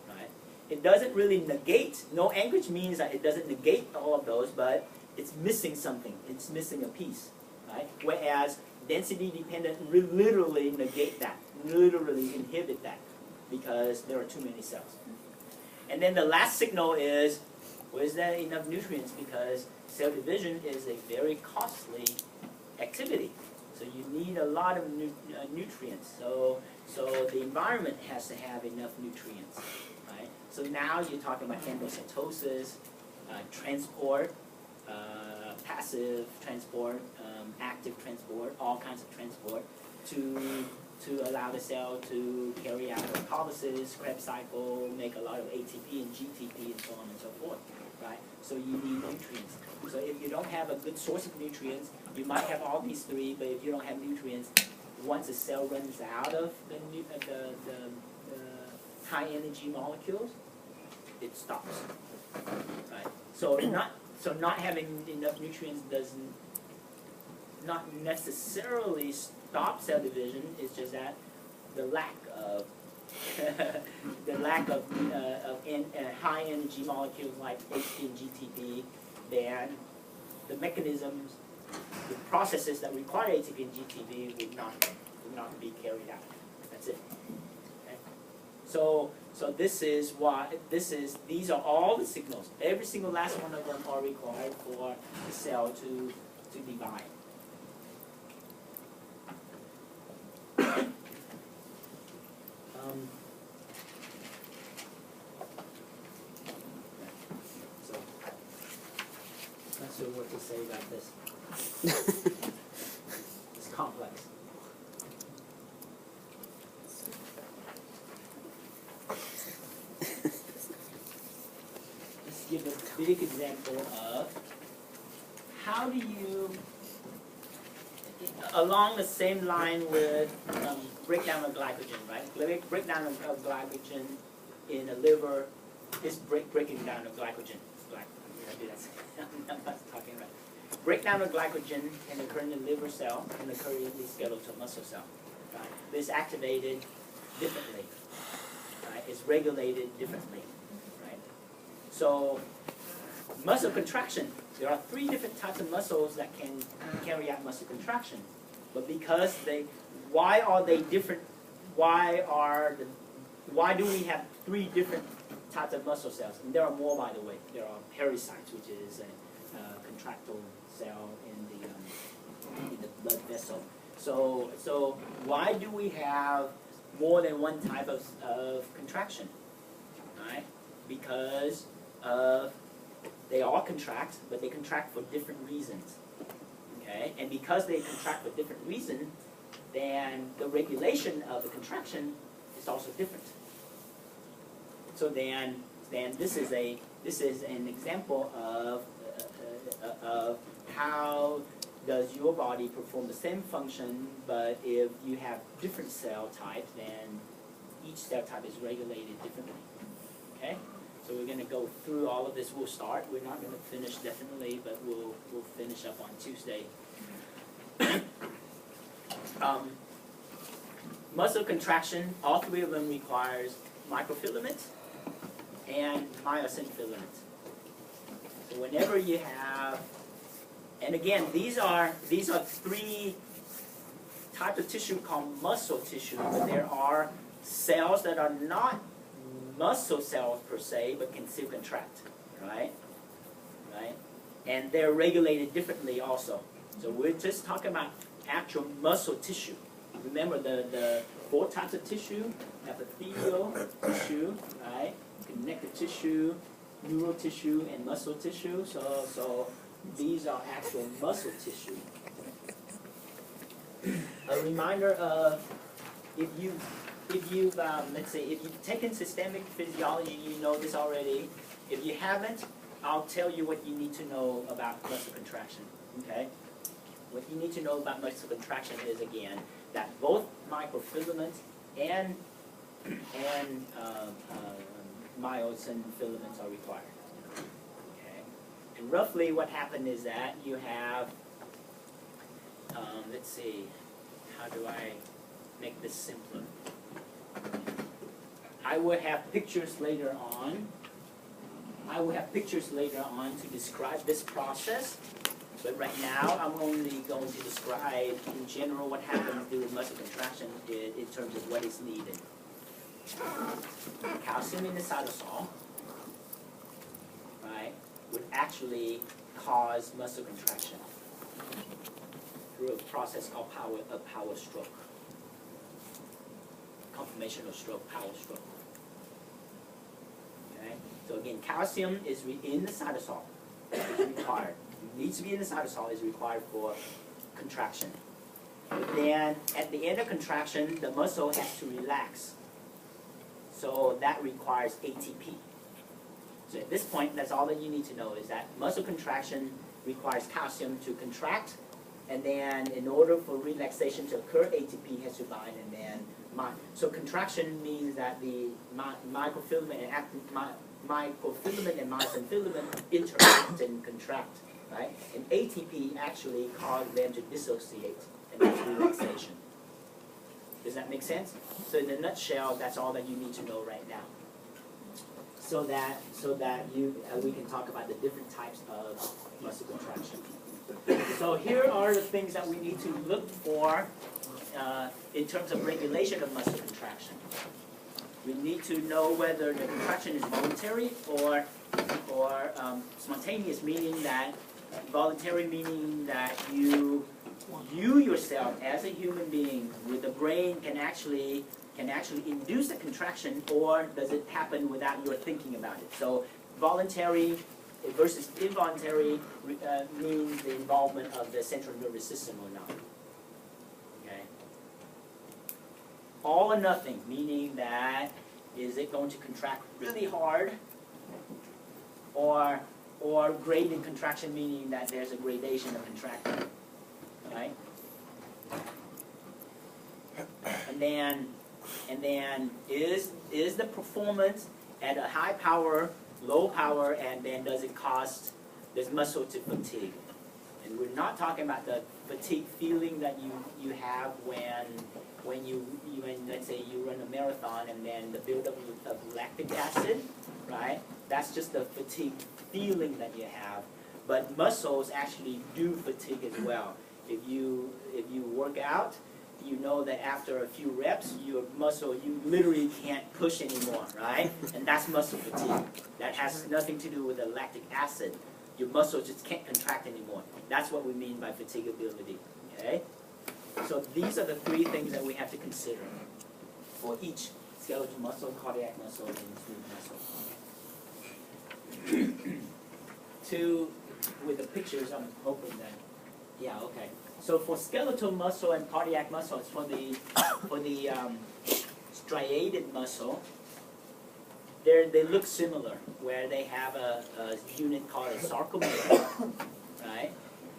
Right? It doesn't really negate. No anchorage means that it doesn't negate all of those, but it's missing something. It's missing a piece. Right? Whereas density dependent literally negate that, literally inhibit that, because there are too many cells. And then the last signal is, was there enough nutrients? Because cell division is a very costly activity. So you need a lot of nutrients. So the environment has to have enough nutrients, right? So now you're talking about endocytosis, transport, passive transport, active transport, all kinds of transport to allow the cell to carry out glycolysis, Krebs cycle, make a lot of ATP and GTP and so on and so forth, right? So you need nutrients. So if you don't have a good source of nutrients, you might have all these three, but if you don't have nutrients, once a cell runs out of the high energy molecules, it stops, right? So not having enough nutrients doesn't not necessarily stop cell division. It's just that the lack of high energy molecules like ATP and GTP, then the mechanisms, the processes that require ATP and GTP would not be carried out. That's it. Okay? So these are all the signals. Every single last one of them are required for the cell to divide. So, not sure what to say about this. It's complex. Let's give a big example of how do you, along the same line with breakdown of glycogen, right? Breakdown of glycogen in the liver is breaking down of glycogen. I'm not talking right. Breakdown of glycogen can occur in the liver cell and occur in the skeletal muscle cell. Right? It's activated differently. Right? It's regulated differently. Right? So muscle contraction. There are 3 different types of muscles that can carry out muscle contraction. But because why are they different? Why do we have 3 different types of muscle cells? And there are more, by the way. There are pericytes, which is a contractile cell in the blood vessel. So why do we have more than one type of contraction? Right? Because of they all contract, but they contract for different reasons. Okay? And because they contract for different reasons, then the regulation of the contraction is also different. So then this is an example of how does your body perform the same function, but if you have different cell types, then each cell type is regulated differently. Okay? So we're going to go through all of this. We'll start. We're not going to finish definitely, but we'll finish up on Tuesday. Muscle contraction, all three of them requires microfilament and myosin filament. So whenever you have, and again, these are three types of tissue called muscle tissue, but there are cells that are not muscle cells per se, but can still contract, right? Right? And they're regulated differently also. So we're just talking about actual muscle tissue. Remember the four types of tissue: epithelial tissue, right? Connective tissue, neural tissue, and muscle tissue. So these are actual muscle tissue. A reminder of if you've let's say if you've taken systemic physiology, you know this already. If you haven't, I'll tell you what you need to know about muscle contraction. Okay. What you need to know about muscle contraction is, again, that both microfilament and myosin filaments are required. Okay? And roughly what happened is that you have, let's see, how do I make this simpler? I will have pictures later on. To describe this process. But right now, I'm only going to describe in general what happens during muscle contraction in terms of what is needed. Calcium in the cytosol, right, would actually cause muscle contraction through a process called power stroke. Conformational stroke, power stroke. Okay? So again, calcium is in the cytosol. It's required. Needs to be in the cytosol, is required for contraction. But then, at the end of contraction, the muscle has to relax. So that requires ATP. So at this point, that's all that you need to know, is that muscle contraction requires calcium to contract, and then in order for relaxation to occur, ATP has to bind, and then so contraction means that the microfilament and myosin filament interact and contract. Right? And ATP actually causes them to dissociate, and that's relaxation. Does that make sense? So in a nutshell, that's all that you need to know right now. So that we can talk about the different types of muscle contraction. So here are the things that we need to look for in terms of regulation of muscle contraction. We need to know whether the contraction is voluntary or spontaneous, meaning that voluntary meaning that you yourself as a human being with the brain can actually induce a contraction, or does it happen without your thinking about it? So voluntary versus involuntary means the involvement of the central nervous system or not. Okay. All or nothing, meaning that is it going to contract really hard, or graded contraction, meaning that there's a gradation of contracting, right? And then is the performance at a high power, low power, and then does it cause this muscle to fatigue? And we're not talking about the fatigue feeling that you have when let's say you run a marathon and then the buildup of lactic acid, right? That's just the fatigue feeling that you have. But muscles actually do fatigue as well. If you work out, you know that after a few reps, your muscle, you literally can't push anymore, right? And that's muscle fatigue. That has nothing to do with the lactic acid. Your muscles just can't contract anymore. That's what we mean by fatigability, okay? So these are the three things that we have to consider for each skeletal muscle, cardiac muscle, and smooth muscle. with the pictures, I'm hoping that, yeah, okay. So for skeletal muscle and cardiac muscles, for the striated muscle, they look similar, where they have a unit called a sarcomere, right?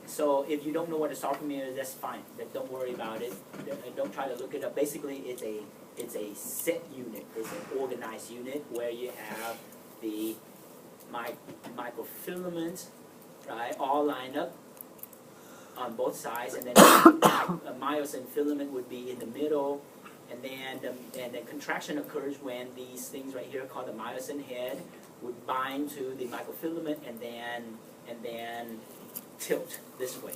So if you don't know what a sarcomere is, that's fine. Don't worry about it. Don't try to look it up. Basically, it's a set unit. It's an organized unit where you have the microfilaments, right, all lined up on both sides, and then a myosin filament would be in the middle, and then the contraction occurs when these things right here called the myosin head would bind to the microfilament and then tilt this way,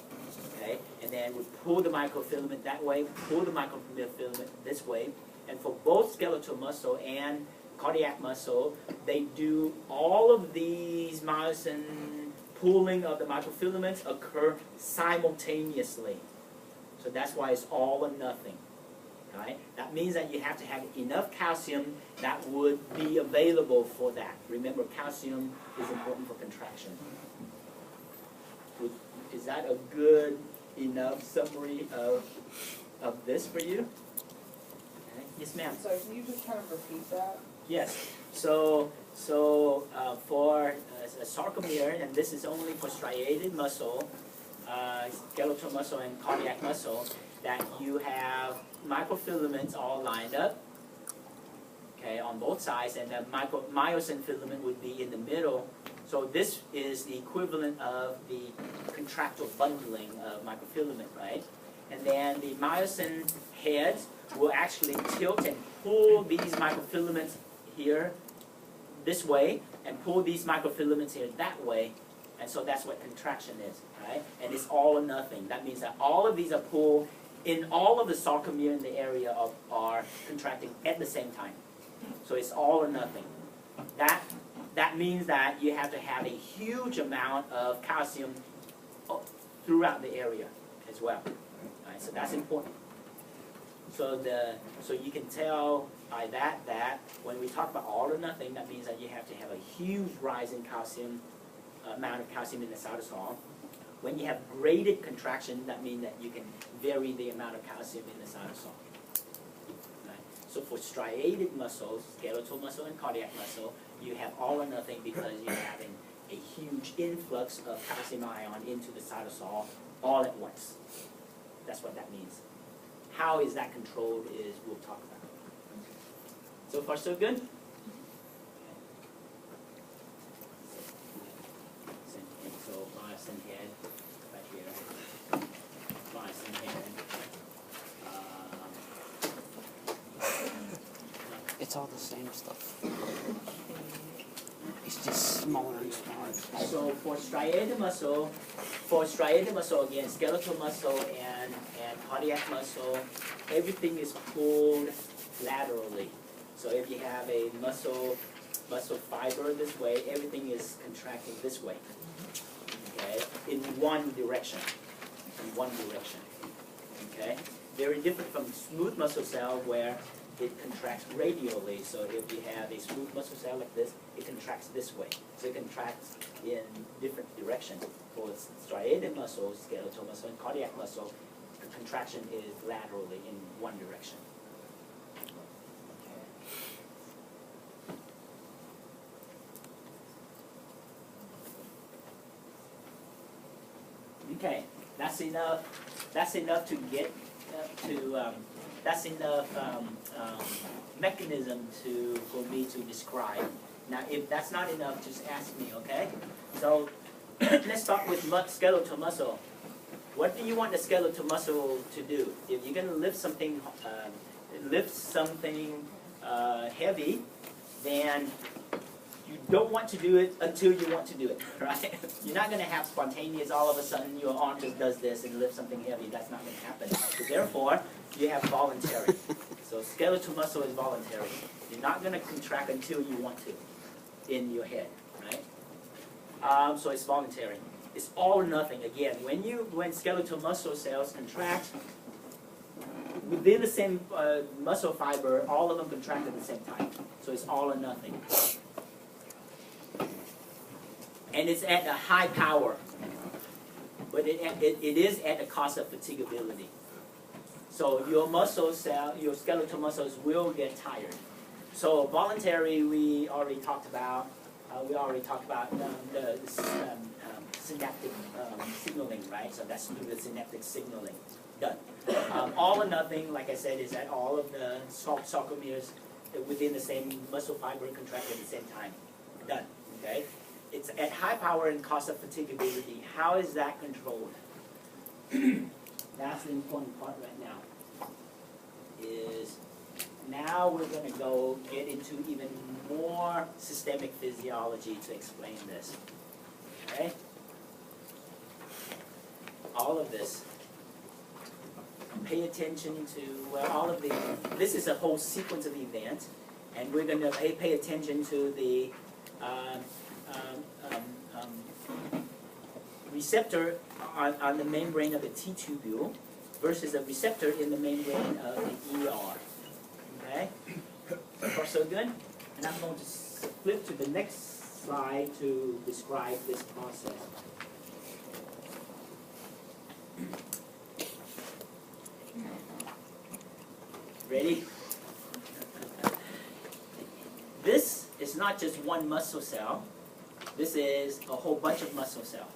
okay, and then would pull the microfilament that way, pull the microfilament this way, and for both skeletal muscle and cardiac muscle, they do all of these myosin pooling of the microfilaments occur simultaneously. So that's why it's all or nothing. Right? That means that you have to have enough calcium that would be available for that. Remember, calcium is important for contraction. Is that a good enough summary of this for you? Okay. Yes, ma'am. So can you just kind of repeat that? Yes. So for a sarcomere, and this is only for striated muscle, skeletal muscle and cardiac muscle, that you have microfilaments all lined up, okay, on both sides, and the myosin filament would be in the middle. So this is the equivalent of the contractile bundling of microfilament, right? And then the myosin heads will actually tilt and pull these microfilaments here this way, and pull these microfilaments here that way, and so that's what contraction is, right? And it's all or nothing. That means that all of these are pulled, in all of the sarcomere in the area are contracting at the same time. So it's all or nothing. That means that you have to have a huge amount of calcium throughout the area as well. Right? So that's important. So you can tell by that when we talk about all or nothing, that means that you have to have a huge rise in calcium, amount of calcium in the cytosol. When you have graded contraction, that means that you can vary the amount of calcium in the cytosol. Right? So for striated muscles, skeletal muscle and cardiac muscle, you have all or nothing because you're having a huge influx of calcium ion into the cytosol all at once. That's what that means. How is that controlled is we'll talk about. So far so good? So myosin head right here. Myosin head. It's all the same stuff. It's just smaller and smaller. So for striated muscle again, skeletal muscle and cardiac muscle, everything is pulled laterally. So if you have a muscle fiber this way, everything is contracting this way. Okay, in one direction. In one direction. Okay, very different from smooth muscle cell where it contracts radially. So if you have a smooth muscle cell like this, it contracts this way. So it contracts in different directions. For striated muscle, skeletal muscle, and cardiac muscle, the contraction is laterally in one direction. Okay, that's enough. That's enough to get that's enough mechanism for me to describe. Now, if that's not enough, just ask me, okay? So let's start with skeletal muscle. What do you want the skeletal muscle to do? If you're going to lift something heavy, then you don't want to do it until you want to do it, right? You're not going to have spontaneous, all of a sudden your arm just does this and lifts something heavy. That's not going to happen. So therefore, you have voluntary. So skeletal muscle is voluntary. You're not going to contract until you want to in your head, right? So it's voluntary. It's all or nothing. Again, when skeletal muscle cells contract, within the same muscle fiber, all of them contract at the same time. So it's all or nothing. and it's at a high power, but it is at the cost of fatigability. So your muscle cell, your skeletal muscles will get tired. So voluntary, we already talked about. The synaptic signaling, right? So that's through the synaptic signaling. Done. All or nothing, like I said, is that all of the sarcomeres within the same muscle fiber contract at the same time. Done. Okay. It's at high power and cost of fatigability. How is that controlled? That's the important part right now. Is now we're going to get into even more systemic physiology to explain this. Okay? All of this. Pay attention to all of this is a whole sequence of events, and we're going to pay attention to the receptor on the membrane of the T-tubule versus a receptor in the membrane of the ER. Okay? So far so good? And I'm going to flip to the next slide to describe this process. Ready? This is not just one muscle cell. This is a whole bunch of muscle cells.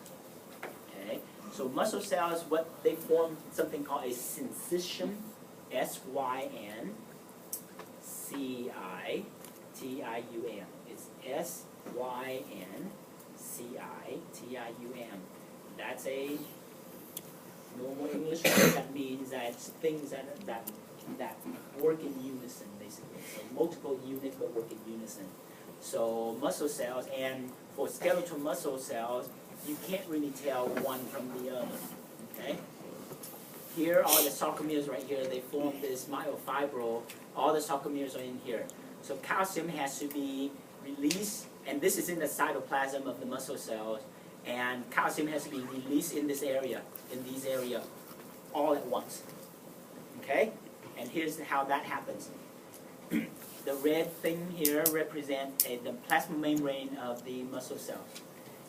Okay? So muscle cells, what they form something called a syncytium, S-Y-N, C-I-T-I-U-M. It's S-Y-N-C-I-T-I-U-M. That's a normal English word. That means that things that work in unison, basically. So multiple units but work in unison. So muscle cells, and for skeletal muscle cells, you can't really tell one from the other. Okay? Here are the sarcomeres right here. They form this myofibril. All the sarcomeres are in here. So calcium has to be released, and this is in the cytoplasm of the muscle cells, and calcium has to be released in this area, in these areas, all at once. Okay? And here's how that happens. The red thing here represents the plasma membrane of the muscle cells.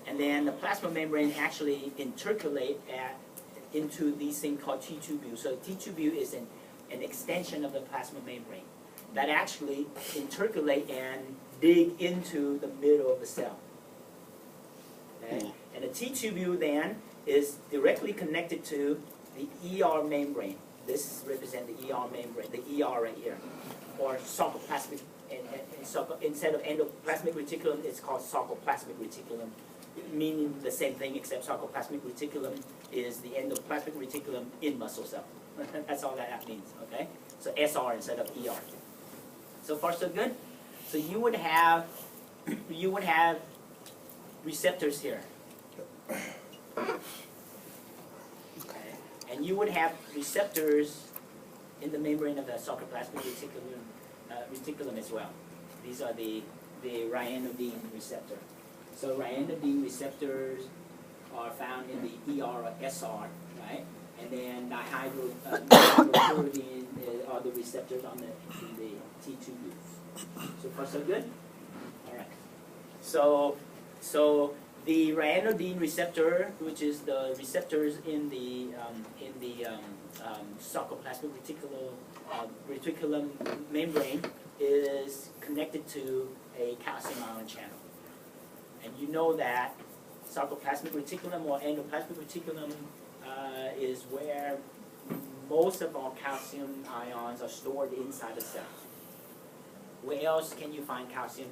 And then the plasma membrane actually intercalate into these things called T-tubule. So T-tubule is an extension of the plasma membrane that actually intercalate and dig into the middle of the cell. Okay? And the T-tubule then is directly connected to the ER membrane. This represents the ER membrane, the ER right here, or sarcoplasmic. Instead of endoplasmic reticulum, it's called sarcoplasmic reticulum, meaning the same thing, except sarcoplasmic reticulum is the endoplasmic reticulum in muscle cell. That's all that means. Okay, so SR instead of ER. So far, so good. So you would have receptors here. And you would have receptors in the membrane of the sarcoplasmic reticulum as well. These are the ryanodine receptor. So ryanodine receptors are found in the ER or SR, right? And then dihydropyridine are the receptors in the T-tubule. So far, so good? All right. So the ryanodine receptor, which is the receptors in the sarcoplasmic reticulum membrane, is connected to a calcium ion channel. And you know that sarcoplasmic reticulum or endoplasmic reticulum is where most of our calcium ions are stored inside the cell. Where else can you find calcium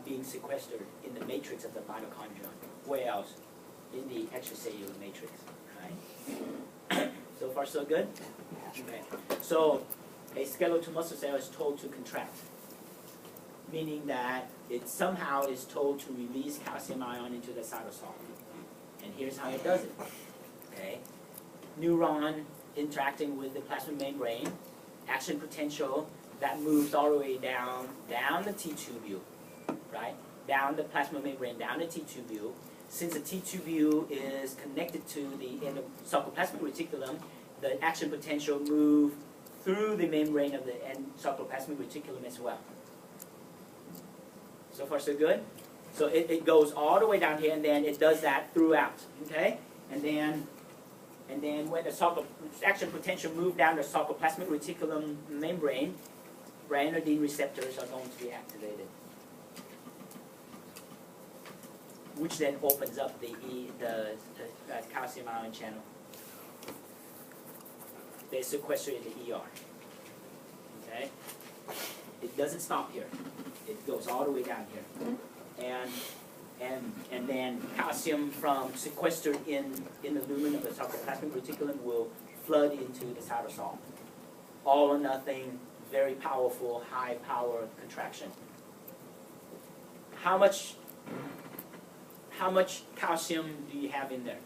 being sequestered? In the matrix of the mitochondrion. Where else? In the extracellular matrix. Right? So far, so good? Okay. So a skeletal muscle cell is told to contract, meaning that it somehow is told to release calcium ion into the cytosol. And here's how it does it. Okay? Neuron interacting with the plasma membrane, action potential that moves all the way down the T-tubule, right? Down the plasma membrane, down the T-tubule. Since the T-tubule is connected to the sarcoplasmic reticulum, the action potential moves through the membrane of the sarcoplasmic reticulum as well. So far, so good? So it goes all the way down here, and then it does that throughout, okay? And then when the action potential moves down the sarcoplasmic reticulum membrane, ryanodine receptors are going to be activated, which then opens up the calcium ion channel. They sequester in the ER. Okay? It doesn't stop here. It goes all the way down here. And then calcium from sequestered in the lumen of the sarcoplasmic reticulum will flood into the cytosol. All or nothing, very powerful, high power contraction. How much calcium do you have in there?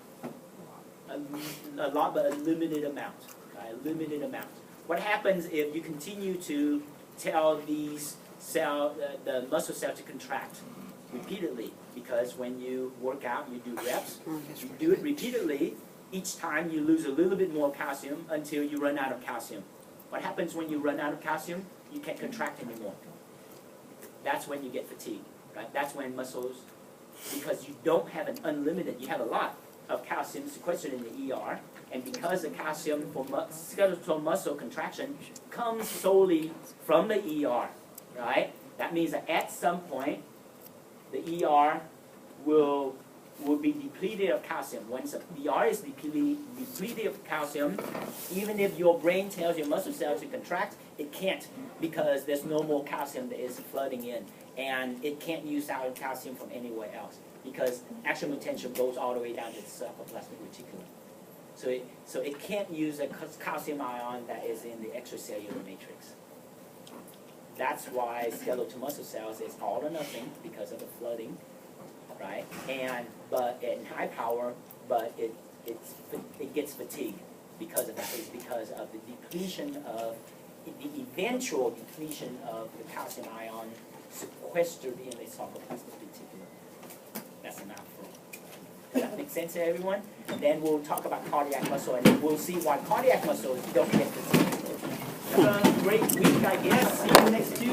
A lot, but a limited amount. Right? A limited amount. What happens if you continue to tell these the muscle cell to contract repeatedly? Because when you work out, you do reps, you do it repeatedly. Each time you lose a little bit more calcium until you run out of calcium. What happens when you run out of calcium? You can't contract anymore. That's when you get fatigue. Right? That's when muscles, because you don't have an unlimited, you have a lot of calcium sequestered in the ER, and because the calcium for skeletal muscle contraction comes solely from the ER, right? That means that at some point, the ER will be depleted of calcium. When the ER is depleted of calcium, even if your brain tells your muscle cells to contract, it can't, because there's no more calcium that is flooding in. And it can't use out calcium from anywhere else, because action potential goes all the way down to the sarcoplasmic reticulum. So it can't use a calcium ion that is in the extracellular matrix. That's why skeletal muscle cells is all or nothing because of the flooding, right? But in high power, but it gets fatigued because of that. It's because of the depletion of the eventual depletion of the calcium ion sequestered in the sarcoplasmic reticulum. That's a mouthful. Does that make sense to everyone? And then we'll talk about cardiac muscle, and then we'll see why cardiac muscle don't get fatigued. Have a great week, I guess. See you next Tuesday.